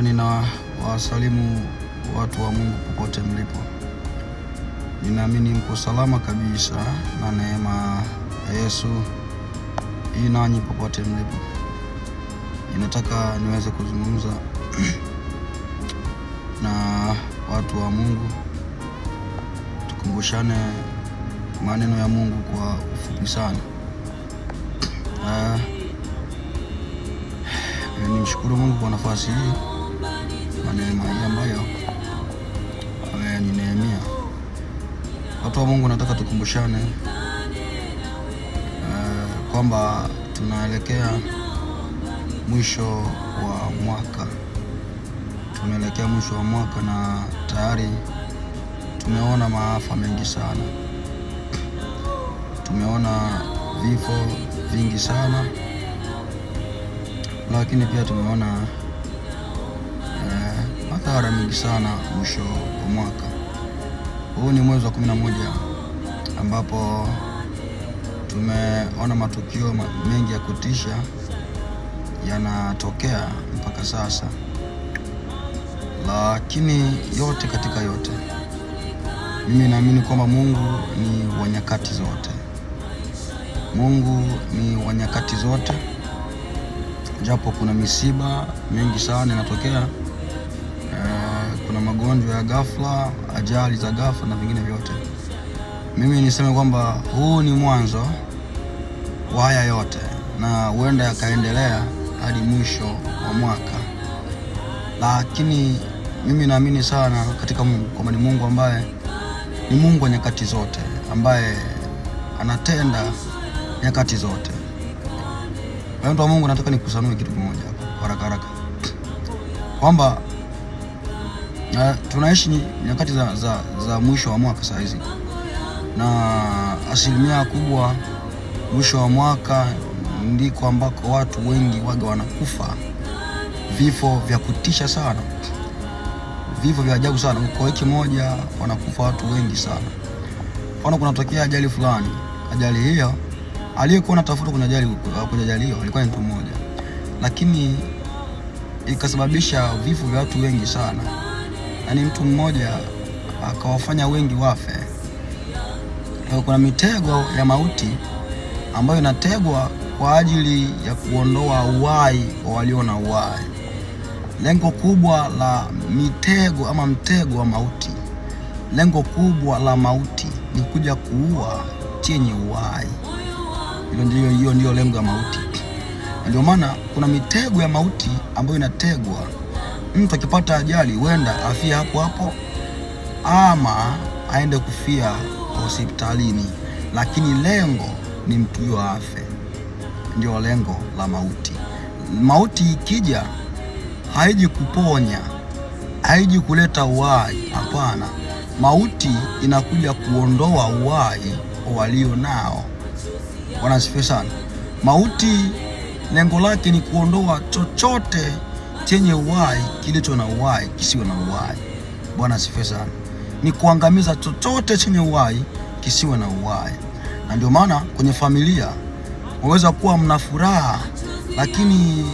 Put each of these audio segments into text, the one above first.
Ninawasalimu watu wa Mungu popote mlipo. Ninaamini mko salama kabisa na neema ya Yesu nanyi popote mlipo. Ninataka niweze kuzungumza na watu wa Mungu, tukumbushane maneno ya Mungu kwa ufupi sana. Nimshukuru Mungu kwa nafasi hii na neema hii ambayo amenineemia. Watu wa Mungu, nataka tukumbushane kwamba tunaelekea mwisho wa mwaka. Tunaelekea mwisho wa mwaka na tayari tumeona maafa mengi sana. Tumeona vifo vingi sana, lakini pia tumeona madhara mengi sana mwisho wa mwaka. Huu ni mwezi wa 11 ambapo tumeona matukio mengi ya kutisha yanatokea mpaka sasa, lakini yote katika yote, mimi naamini kwamba Mungu ni wa nyakati zote. Mungu ni wa nyakati zote, japo kuna misiba mengi sana inatokea. Kuna magonjwa ya ghafla, ajali za ghafla na vingine vyote. Mimi niseme kwamba huu ni mwanzo wa haya yote, na huenda yakaendelea hadi mwisho wa mwaka. Lakini mimi naamini sana katika Mungu, kwamba ni Mungu ambaye ni Mungu wa nyakati zote, ambaye anatenda nyakati zote. Watu wa Mungu, nataka nikusanue kitu kimoja hapa haraka, kwamba tunaishi nyakati za mwisho wa mwaka saa hizi, na asilimia kubwa mwisho wa mwaka ndiko ambako watu wengi waga wanakufa vifo vya kutisha sana, vifo vya ajabu sana. Kwa wiki moja wanakufa watu wengi sana. Kuna kunatokea ajali fulani, ajali hiyo aliyekuwa anatafuta kwenye ajali hiyo alikuwa ni mtu mmoja, lakini ikasababisha vifo vya watu wengi sana. Yaani mtu mmoja akawafanya wengi wafe. Kuna mitego ya mauti ambayo inategwa kwa ajili ya kuondoa uhai wa walio na uhai. Lengo kubwa la mitego ama mtego wa mauti, lengo kubwa la mauti ni kuja kuua chenye uhai. Hiyo ndio lengo la mauti. Ndio maana kuna mitego ya mauti ambayo inategwa. Mtu akipata ajali huenda afie hapo hapo ama aende kufia hospitalini, lakini lengo ni mtu huyo afe. Ndio lengo la mauti. Mauti ikija haiji kuponya, haiji kuleta uhai, hapana. Mauti inakuja kuondoa uhai walio nao. Bwana asifiwe sana. Mauti lengo lake ni kuondoa chochote chenye uhai kilicho na uhai kisiwe na uhai. Bwana asifiwe sana. Ni kuangamiza chochote chenye uhai kisiwe na uhai. Na ndio maana kwenye familia unaweza kuwa mna furaha, lakini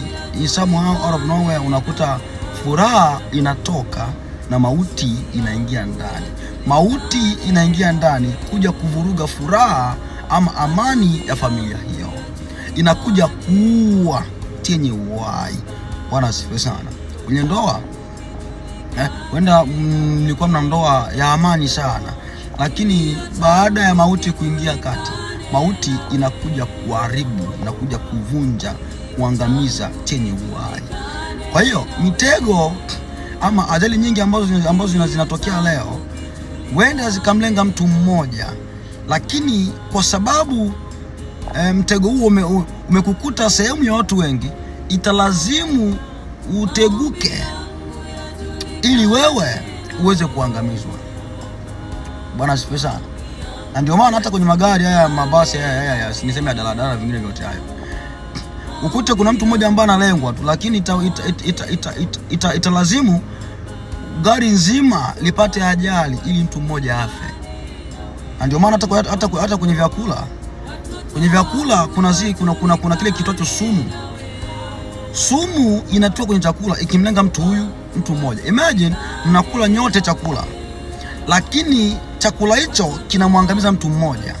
somehow out of nowhere unakuta furaha inatoka na mauti inaingia ndani. Mauti inaingia ndani kuja kuvuruga furaha ama amani ya familia hiyo. Inakuja kuua chenye uhai. Bwana asifiwe sana. Kwenye ndoa wenda mlikuwa mna ndoa ya amani sana, lakini baada ya mauti kuingia kati, mauti inakuja kuharibu, inakuja kuvunja, kuangamiza chenye uhai. Kwa hiyo mitego ama ajali nyingi ambazo zinatokea leo wenda zikamlenga mtu mmoja, lakini kwa sababu mtego huo umekukuta sehemu ya watu wengi, italazimu uteguke ili wewe uweze kuangamizwa. Bwana asifiwe sana. Na ndio maana hata kwenye magari haya, mabasi haya, niseme ya daladala, vingine vyote hayo, ukute kuna mtu mmoja ambaye analengwa tu, lakini italazimu gari nzima lipate ajali ili mtu mmoja afe. Na ndio maana hata kwenye vyakula kuna kile kitwacho sumu. sumu inatoka kwenye chakula ikimlenga mtu huyu, mtu mmoja. Imagine mnakula nyote chakula, lakini chakula hicho kinamwangamiza mtu mmoja.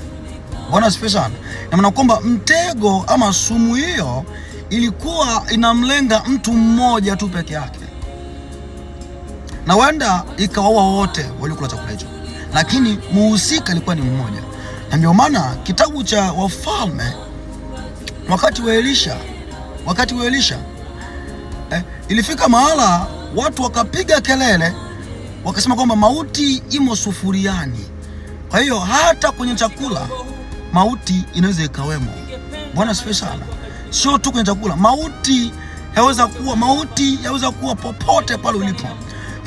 Bwana asifiwe sana. Na maana kwamba mtego ama sumu hiyo ilikuwa inamlenga mtu mmoja tu peke yake, na wenda ikawaua wote waliokula chakula hicho, lakini muhusika ilikuwa ni mmoja. Na ndio maana kitabu cha Wafalme wakati wa Elisha ilifika mahala watu wakapiga kelele, wakasema kwamba mauti imo sufuriani. Kwa hiyo hata kwenye chakula mauti inaweza ikawemo. Bwana asifiwe sana. Sio tu kwenye chakula, mauti yaweza kuwa popote pale ulipo.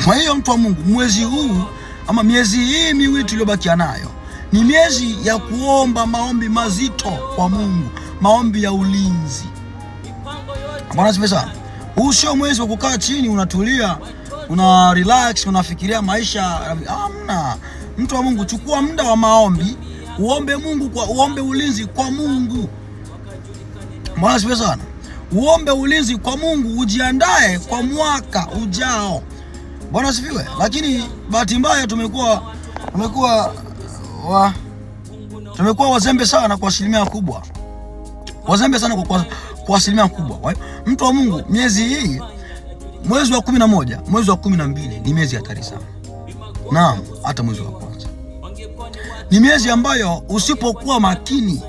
Kwa hiyo mtu wa Mungu, mwezi huu ama miezi hii miwili tuliyobakia nayo ni miezi ya kuomba maombi mazito kwa Mungu, maombi ya ulinzi. Bwana asifiwe sana. Huu sio mwezi wa kukaa chini unatulia, una relax, unafikiria maisha. Hamna. Mtu wa Mungu, chukua muda wa maombi, uombe Mungu, uombe ulinzi kwa Mungu. Bwana asifiwe sana. Uombe ulinzi kwa Mungu, ujiandae kwa mwaka ujao. Bwana asifiwe. Lakini bahati mbaya tumekuwa wazembe sana kwa asilimia kubwa. Wazembe sana kwa asilimia kubwa. Mtu wa Mungu, miezi hii, mwezi wa 11, mwezi wa 12 ni miezi hatari sana. Naam, hata mwezi wa kwanza ni miezi ambayo usipokuwa makini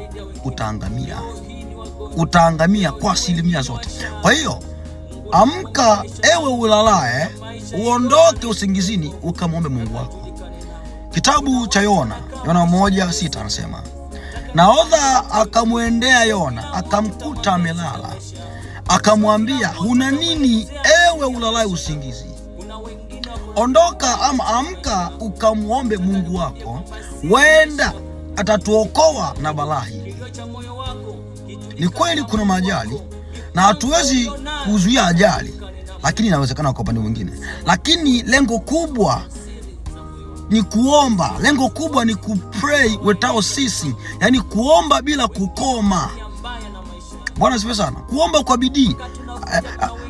utaangamia kwa asilimia zote. Kwa hiyo amka, ewe ulalae, uondoke usingizini, ukamwombe Mungu wako. Kitabu cha Yona 1:6 anasema, nahodha akamwendea Yona, akamkuta amelala, akamwambia, huna nini ewe ulalae usingizi? Ondoka ama amka ukamwombe Mungu wako, wenda atatuokoa na balaa hili. Ni kweli kuna majali na hatuwezi kuzuia ajali, lakini inawezekana kwa upande mwingine. Lakini lengo kubwa ni kuomba, lengo kubwa ni kupray without ceasing, yani kuomba bila kukoma. Bwana asifiwe sana. Kuomba kwa bidii.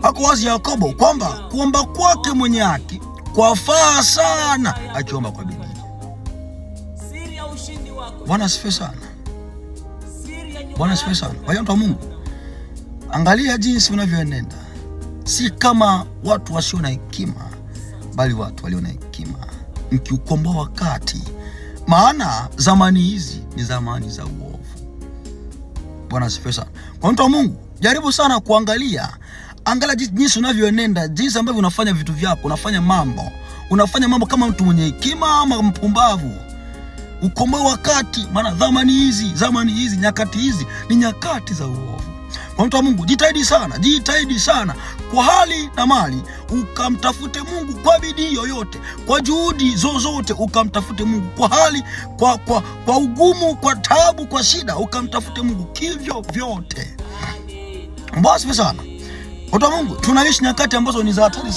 Hako wazi Yakobo kwamba kuomba kwake mwenye haki kwafaa sana akiomba kwa bidii. Bwana asifiwe sana. Bwana asifiwe sana. Kwa hiyo mtu wa Mungu, angalia jinsi unavyoenenda, si kama watu wasio na hekima, bali watu walio na hekima, mkiukomboa wakati, maana zamani hizi ni zamani za uovu. Bwana asifiwe sana. Kwa mtu wa Mungu, jaribu sana kuangalia jinsi unavyoenenda, jinsi ambavyo unafanya vitu vyako, unafanya mambo kama mtu mwenye hekima ama mpumbavu. Ukomboe wakati, maana zamani hizi, nyakati hizi ni nyakati za uovu. Kwa mtu wa Mungu, jitahidi sana kwa hali na mali, ukamtafute Mungu kwa bidii yoyote, kwa juhudi zozote, ukamtafute Mungu kwa hali, kwa ugumu, kwa taabu, kwa shida, ukamtafute Mungu kivyo vyote. Basi sana. Watu wa Mungu, tunaishi nyakati ambazo ni za hatari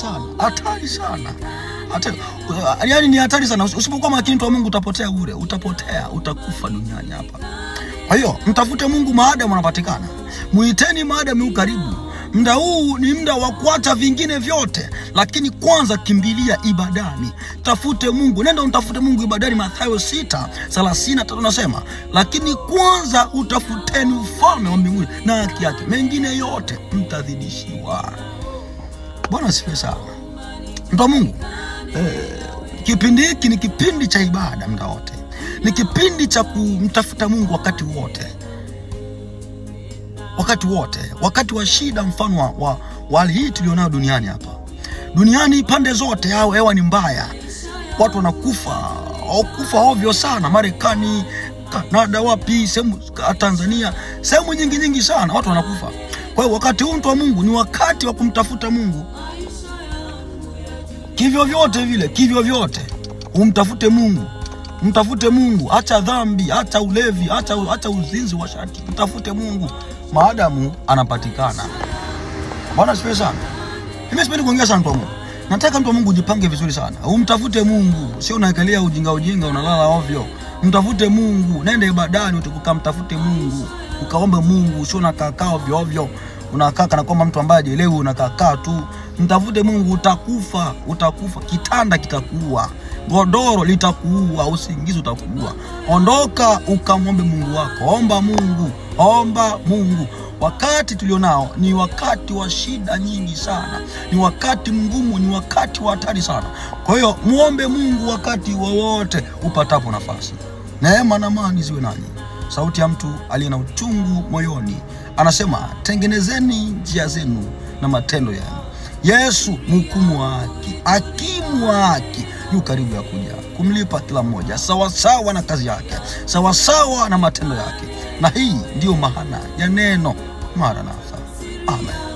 sana. Yaani ni hatari sana. Usipokuwa makini, mtu wa Mungu, utapotea bure, utakufa duniani hapa. Kwa hiyo mtafute Mungu maadamu anapatikana, muiteni maadamu yu karibu. Muda huu ni muda wa kuacha vingine vyote, lakini kwanza kimbilia ibadani. Tafute Mungu, nenda utafute Mungu ibadani. Mathayo 6:33 nasema, lakini kwanza utafuteni ufalme wa mbinguni na haki yake, mengine yote mtazidishiwa. Bwana asifiwe sana. Mtu wa Mungu, kipindi hiki ni kipindi cha ibada muda wote. Ni kipindi cha kumtafuta Mungu wakati wote, wakati wa shida, mfano wa hali hii tulionayo duniani hapa. Duniani pande zote, hewa ni mbaya, watu wanakufa ovyo sana. Marekani, Kanada, wapi, Tanzania, sehemu nyingi sana watu wanakufa. Kwa hiyo wakati huu, mtu wa Mungu, ni wakati wa kumtafuta Mungu kivyo vyote. Mtafute Mungu, acha dhambi, acha ulevi, acha uzinzi wa shati. Mtafute Mungu maadamu anapatikana. Bwana asifiwe sana. Mimi sipendi kuongea sana, mtu wa Mungu. Nataka mtu wa Mungu ujipange vizuri sana. Umtafute Mungu, sio unaekalia ujinga unalala ovyo. Mtafute Mungu, nenda ibadani ukamtafute Mungu, ukaombe Mungu, sio unakaa ovyo. unakaa kana kwamba mtu ambaye hajielewi, unakaa tu. Mtafute Mungu, utakufa. Kitanda kitakuua, godoro litakuua, usingizi utakuua. Ondoka ukamwombe Mungu wako. Omba Mungu. Wakati tulionao ni wakati wa shida nyingi sana, ni wakati mgumu, ni wakati wa hatari sana. Kwa hiyo muombe Mungu wakati wowote upatapo nafasi. Neema na amani ziwe nanyi. Sauti ya mtu aliye na uchungu moyoni anasema, tengenezeni njia zenu na matendo yenu. Yesu mhukumu wa haki, hakimu wa haki, yu karibu ya kuja kumlipa kila mmoja sawasawa na kazi yake, sawasawa na matendo yake. Na hii ndiyo maana ya neno Maranatha. Amen.